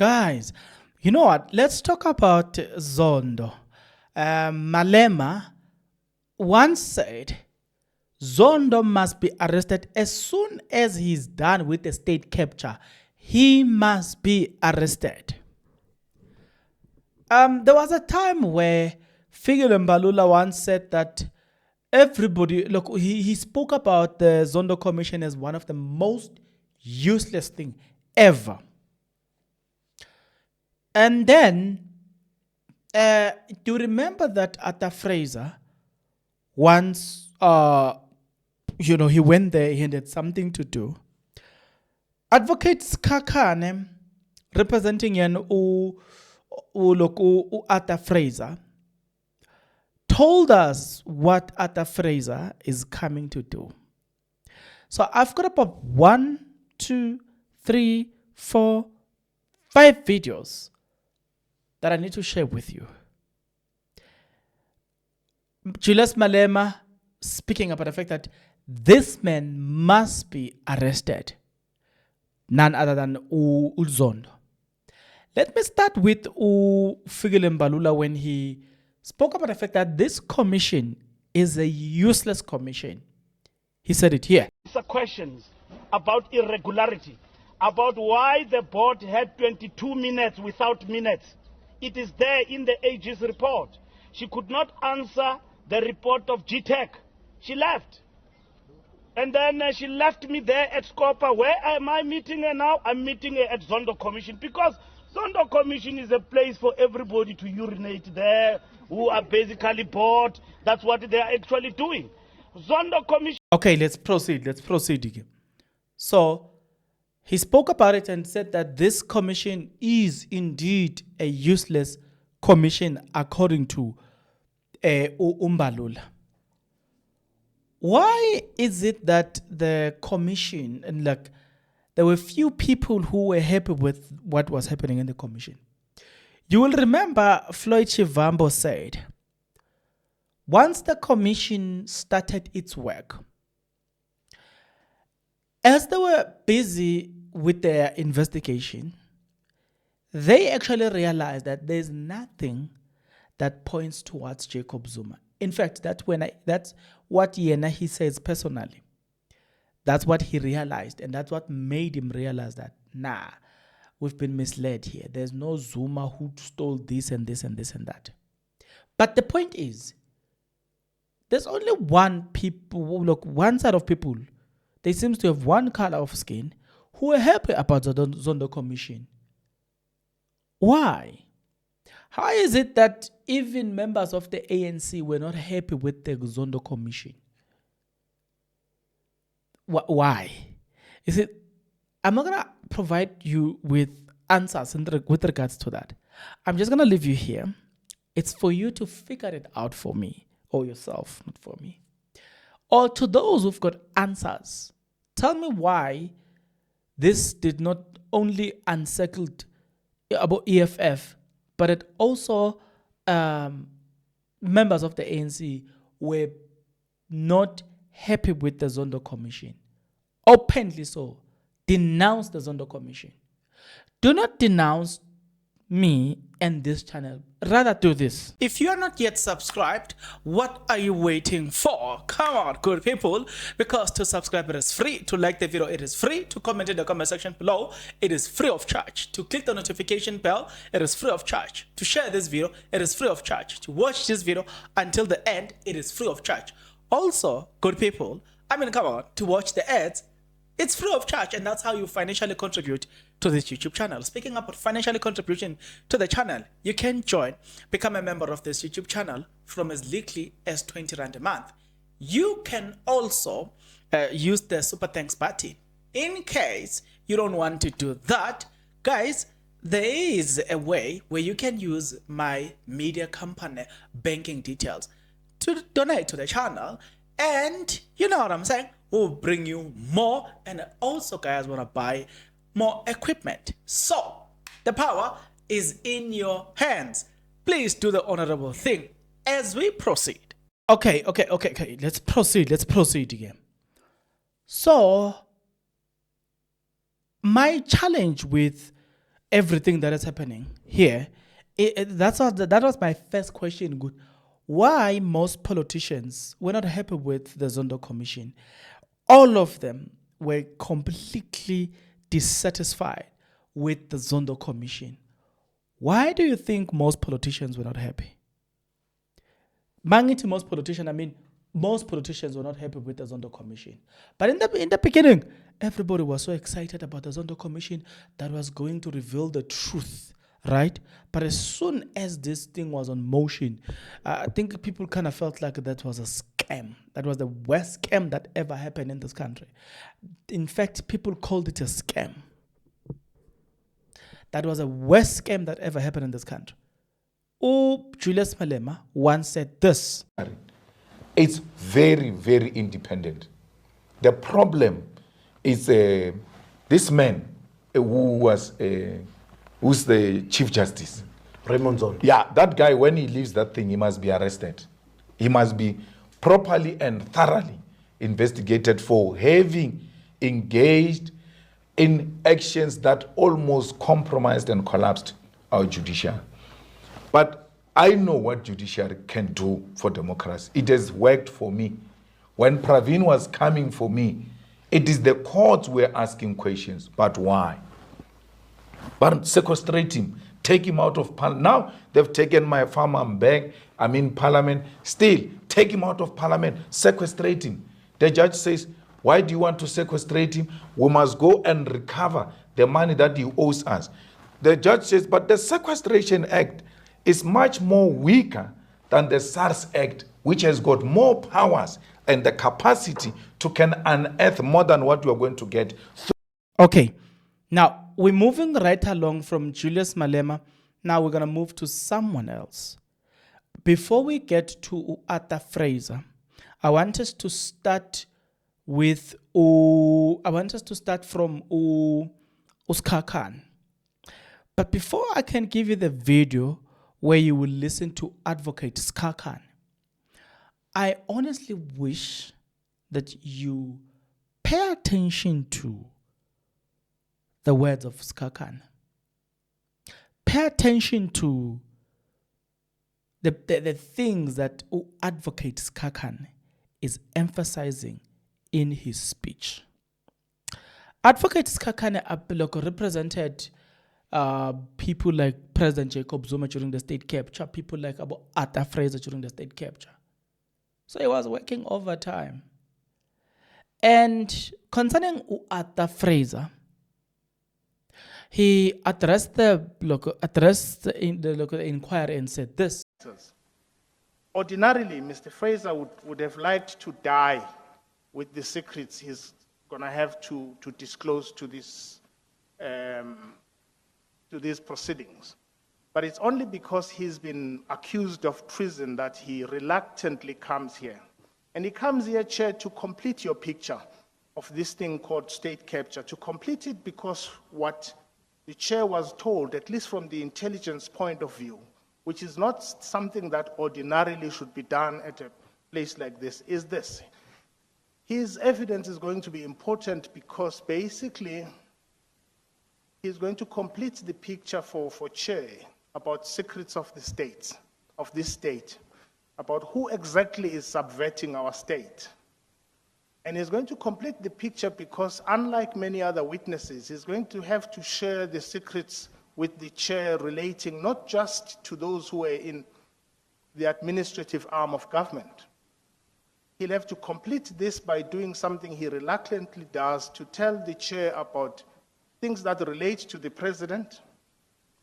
Guys, you know what? Let's talk about Zondo. Malema once said Zondo must be arrested as soon as he's done with the state capture. He must be arrested. There was a time where Figile Mbalula once said that everybody, look, he spoke about the Zondo Commission as one of the most useless thing ever. And then, do you remember that at Fraser, once, he went there, he had something to do. Advocate Kakane, representing Arthur Fraser, told us what Arthur Fraser is coming to do. So I've got about 1, 2, 3, 4, 5 videos that I need to share with you. Julius Malema speaking about the fact that this man must be arrested. None other than Zondo. Let me start with Figile Mbalula when he spoke about the fact that this commission is a useless commission. He said it here. Questions about irregularity, about why the board had 22 minutes without minutes. It is there in the AG's report. She could not answer the report of GTEC. She left. And then she left me there at Scopa. Where am I meeting her now? I'm meeting her at Zondo Commission, because Zondo Commission is a place for everybody to urinate there, who are basically bored. That's what they are actually doing. Zondo Commission. Okay, let's proceed again. So, he spoke about it and said that this commission is indeed a useless commission according to Mbalula. Why is it that the commission, and there were few people who were happy with what was happening in the commission? You will remember Floyd Shivambo said, once the commission started its work, as they were busy with their investigation, they actually realized that there's nothing that points towards Jacob Zuma. In fact, that's what he says personally. That's what he realized, and that's what made him realize that, we've been misled here. There's no Zuma who stole this and this and this and that. But the point is, there's only one side of people. They seem to have one color of skin who are happy about the Zondo Commission. Why? How is it that even members of the ANC were not happy with the Zondo Commission? Why? Is it? I'm not going to provide you with answers with regards to that. I'm just going to leave you here. It's for you to figure it out for me, or yourself, not for me. Or to those who've got answers, tell me why this did not only unsettled about EFF, but it also members of the ANC were not happy with the Zondo Commission. Openly so. Denounce the Zondo Commission. Do not denounce me and this channel. Rather do this. If you are not yet subscribed, what are you waiting for? Come on, good people. Because to subscribe, it is free. To like the video, it is free. To comment in the comment section below, it is free of charge. To click the notification bell, it is free of charge. To share this video, it is free of charge. To watch this video until the end, it is free of charge. Also, good people, come on, to watch the ads, it's free of charge, and that's how you financially contribute to this YouTube channel. Speaking about financially contribution to the channel, you can become a member of this YouTube channel from as little as 20 Rand a month. You can also use the super thanks button. In case you don't want to do that, guys, there is a way where you can use my media company banking details to donate to the channel, and you know what I'm saying, we'll bring you more, and also guys want to buy more equipment. So the power is in your hands. Please do the honorable thing as we proceed. Okay. Let's proceed again. So my challenge with everything that is happening here, that was my first question. Good. Why most politicians were not happy with the Zondo Commission? All of them were completely dissatisfied with the Zondo Commission. Why do you think most politicians were not happy? To most politicians, I mean, most politicians were not happy with the Zondo Commission. But in the beginning, everybody was so excited about the Zondo Commission that was going to reveal the truth, right? But as soon as this thing was on motion, I think people kind of felt like that was a scam. That was the worst scam that ever happened in this country. In fact, people called it a scam. That was the worst scam that ever happened in this country. Oh, Julius Malema once said this. It's very, very independent. The problem is this man who's the Chief Justice. Raymond Zondo. Yeah, that guy, when he leaves that thing, he must be arrested. He must be properly and thoroughly investigated for having engaged in actions that almost compromised and collapsed our judiciary. But I know what judiciary can do for democracy. It has worked for me. When Pravin was coming for me, it is the courts were asking questions. But why? But sequestrate him, take him out of parliament. Now they've taken my farmer back. I'm in parliament. Still, take him out of parliament, sequestrate him. The judge says, why do you want to sequestrate him? We must go and recover the money that he owes us. The judge says, but the Sequestration Act is much more weaker than the SARS Act, which has got more powers and the capacity to can unearth more than what you are going to get. Okay, now we're moving right along from Julius Malema. Now we're going to move to someone else. Before we get to Fraser, I want us to start with from Oscar Khan. But before I can give you the video where you will listen to Advocate Oscar Khan, I honestly wish that you pay attention to the words of Oscar Khan. Pay attention to the things that Advocate Oscar Khan is emphasizing in his speech. Advocate Oscar Khan represented people like President Jacob Zuma during the state capture, people like Arthur Fraser during the state capture. So he was working overtime. And concerning Arthur Fraser, he addressed the local inquiry and said this. Ordinarily, Mr. Fraser would have liked to die with the secrets he's going to have to disclose to these proceedings. But it's only because he's been accused of treason that he reluctantly comes here. And he comes here, Chair, to complete your picture of this thing called state capture, to complete it because what the Chair was told, at least from the intelligence point of view, which is not something that ordinarily should be done at a place like this, is this. His evidence is going to be important because basically he's going to complete the picture for Chair about secrets of the state, of this state, about who exactly is subverting our state. And he's going to complete the picture because unlike many other witnesses, he's going to have to share the secrets with the Chair relating not just to those who are in the administrative arm of government. He'll have to complete this by doing something he reluctantly does to tell the Chair about things that relate to the president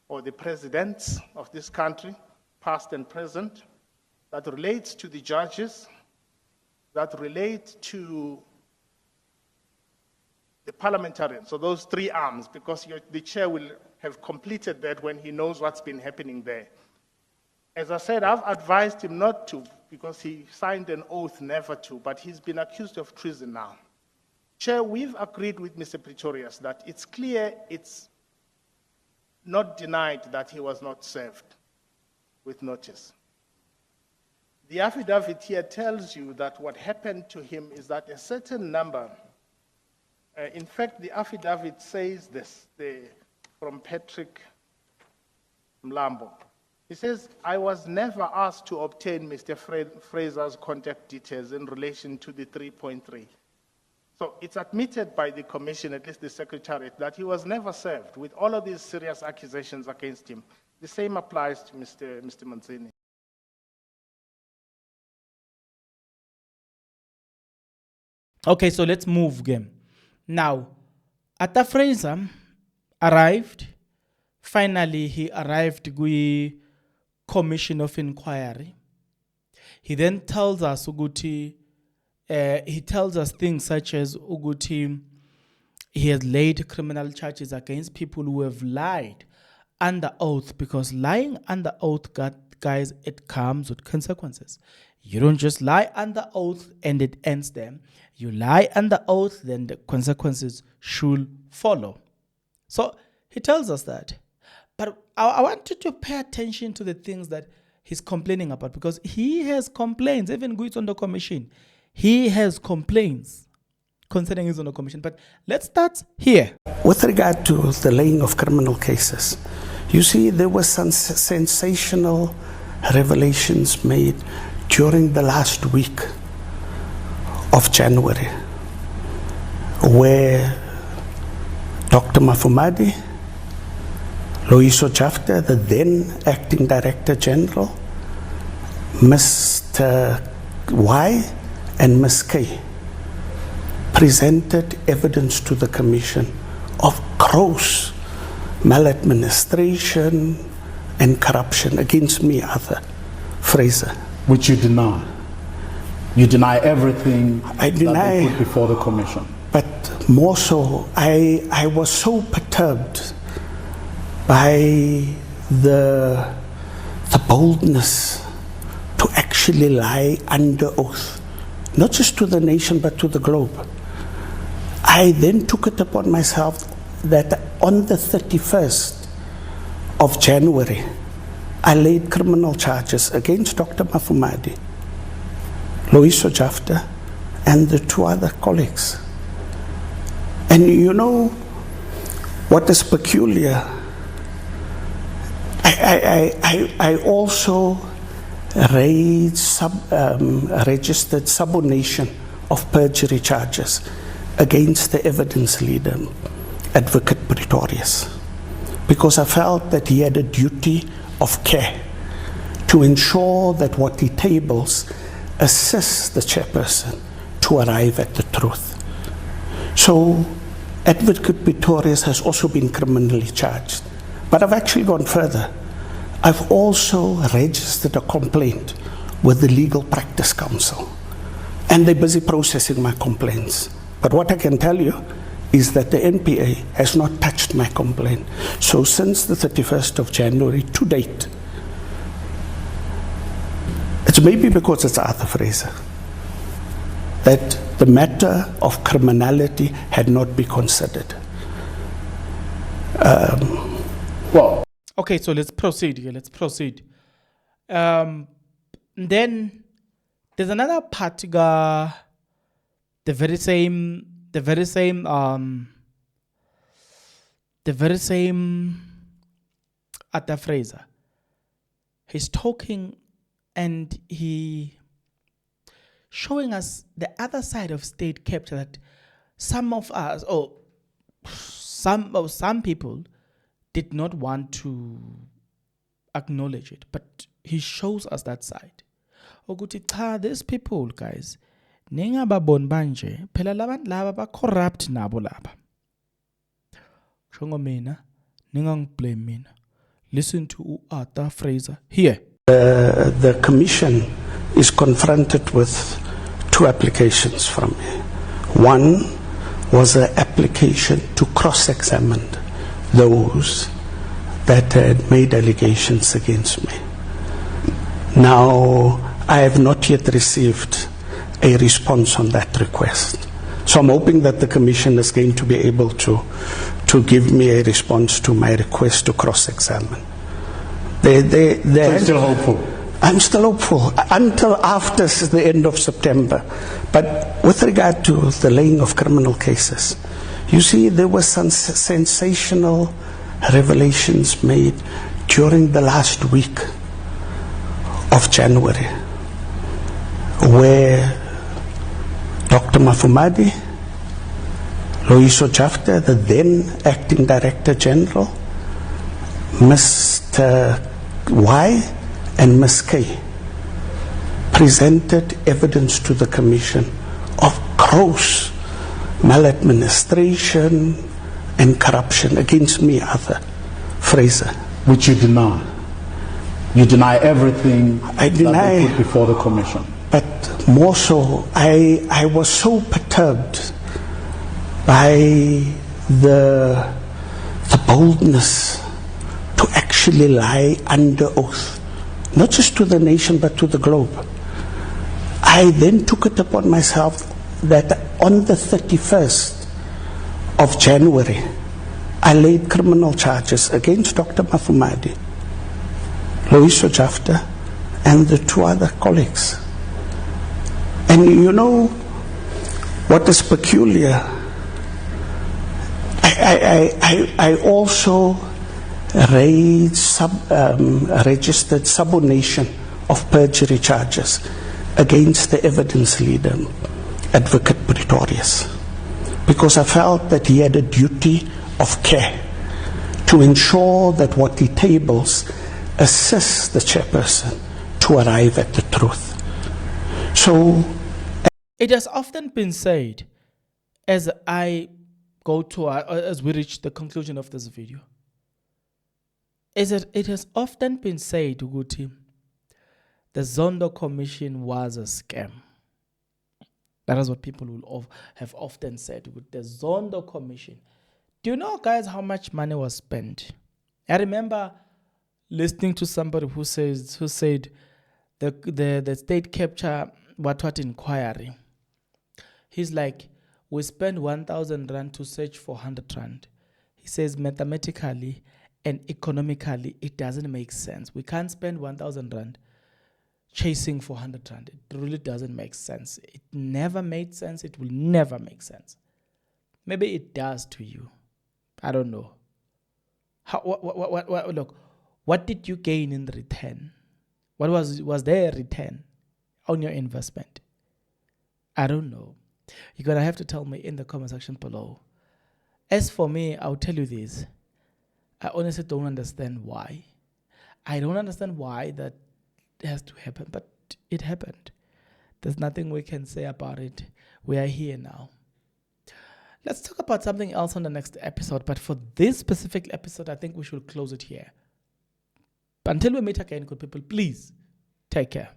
or the presidents of this country, past and present, that relates to the judges, that relate to the parliamentarians, so those three arms, because the Chair will have completed that when he knows what's been happening there. As I said, I've advised him not to, because he signed an oath never to, but he's been accused of treason now. Chair, we've agreed with Mr. Pretorius that it's clear, it's not denied that he was not served with notice. The affidavit here tells you that what happened to him is that a certain number, in fact, the affidavit says this, from Patrick Mlambo. He says, I was never asked to obtain Mr. Fraser's contact details in relation to the 3.3. So it's admitted by the commission, at least the secretariat, that he was never served with all of these serious accusations against him. The same applies to Mr. Manzini. Okay, so let's move again. Now, after Fraser arrived, finally he arrived with the Commission of Inquiry. He then tells us Uguti, he tells us things such as Uguti, he has laid criminal charges against people who have lied under oath, because lying under oath, guys, it comes with consequences. You don't just lie under oath and it ends there. You lie under oath, then the consequences should follow. So he tells us that. But I want you to pay attention to the things that he's complaining about, because he has complaints, even going on the commission. He has complaints concerning his own commission. But let's start here. With regard to the laying of criminal cases, you see, there were some sensational revelations made during the last week of January, where Dr. Mafumadi, Loyiso Jafta, the then acting Director General, Mr. Y and Ms. K presented evidence to the Commission of gross maladministration and corruption against me, Arthur Fraser. Which you deny. You deny everything I deny, that they put before the Commission. But more so, I was so perturbed by the boldness to actually lie under oath, not just to the nation but to the globe. I then took it upon myself that on the 31st of January, I laid criminal charges against Dr. Mafumadi, Loyiso Jafta, and the two other colleagues. And you know what is peculiar? I also registered subordination of perjury charges against the evidence leader, Advocate Pretorius, because I felt that he had a duty of care to ensure that what he tables assists the chairperson to arrive at the truth. So Advocate Pretorius has also been criminally charged. But I've actually gone further. I've also registered a complaint with the Legal Practice Council, and they're busy processing my complaints. But what I can tell you is that the NPA has not touched my complaint. So since the 31st of January to date, it's maybe because it's Arthur Fraser, that the matter of criminality had not been considered. Okay, so let's proceed here. Let's proceed. Then there's another part, the very same Arthur Fraser. He's talking and he showing us the other side of state capture, that some of us, or some people, did not want to acknowledge it, but he shows us that side. Ukuthi cha, these people, guys, ningababoni banje, phela labantu laba ba corrupt nabo laba. Shongo mina, ningangiblame mina. Listen to Arthur Fraser here. The commission is confronted with two applications from me. One was an application to cross-examine those that had made allegations against me. Now, I have not yet received a response on that request. So I'm hoping that the Commission is going to be able to give me a response to my request to cross-examine. So you're still hopeful? I'm still hopeful until after the end of September. But with regard to the laying of criminal cases, you see, there were some sensational revelations made during the last week of January, where Dr. Mafumadi, Loyiso Jafta, the then Acting Director General, Mr. Y and Ms. K presented evidence to the Commission of gross maladministration and corruption against me, Arthur Fraser. Which you deny. You deny everything I deny, that they put before the Commission. But more so, I was so perturbed by the boldness to actually lie under oath, not just to the nation but to the globe. I then took it upon myself that on the 31st of January, I laid criminal charges against Dr. Mafumadi, Loyiso Jafta, and the two other colleagues. And you know what is peculiar? I also registered subordination of perjury charges against the evidence leader, Advocate Pretorius, because I felt that he had a duty of care to ensure that what he tables assists the chairperson to arrive at the truth. So it has often been said, as we reach the conclusion of this video, is that it has often been said, Uguti, the Zondo Commission was a scam. That is what people will have often said with the Zondo Commission. Do you know, guys, how much money was spent? I remember listening to somebody who said the state capture what inquiry. He's like, we spent 1,000 rand to search for 100 rand. He says mathematically and economically it doesn't make sense. We can't spend 1,000 rand chasing for 100 rand. It really doesn't make sense. It never made sense. It will never make sense. Maybe it does to you. I don't know. Look, what did you gain in return? What was there a return on your investment? I don't know. You're going to have to tell me in the comment section below. As for me, I'll tell you this. I honestly don't understand why. I don't understand why that has to happen, but it happened. There's nothing we can say about it. We are here now. Let's talk about something else on the next episode, but for this specific episode, I think we should close it here. But until we meet again, good people, please take care.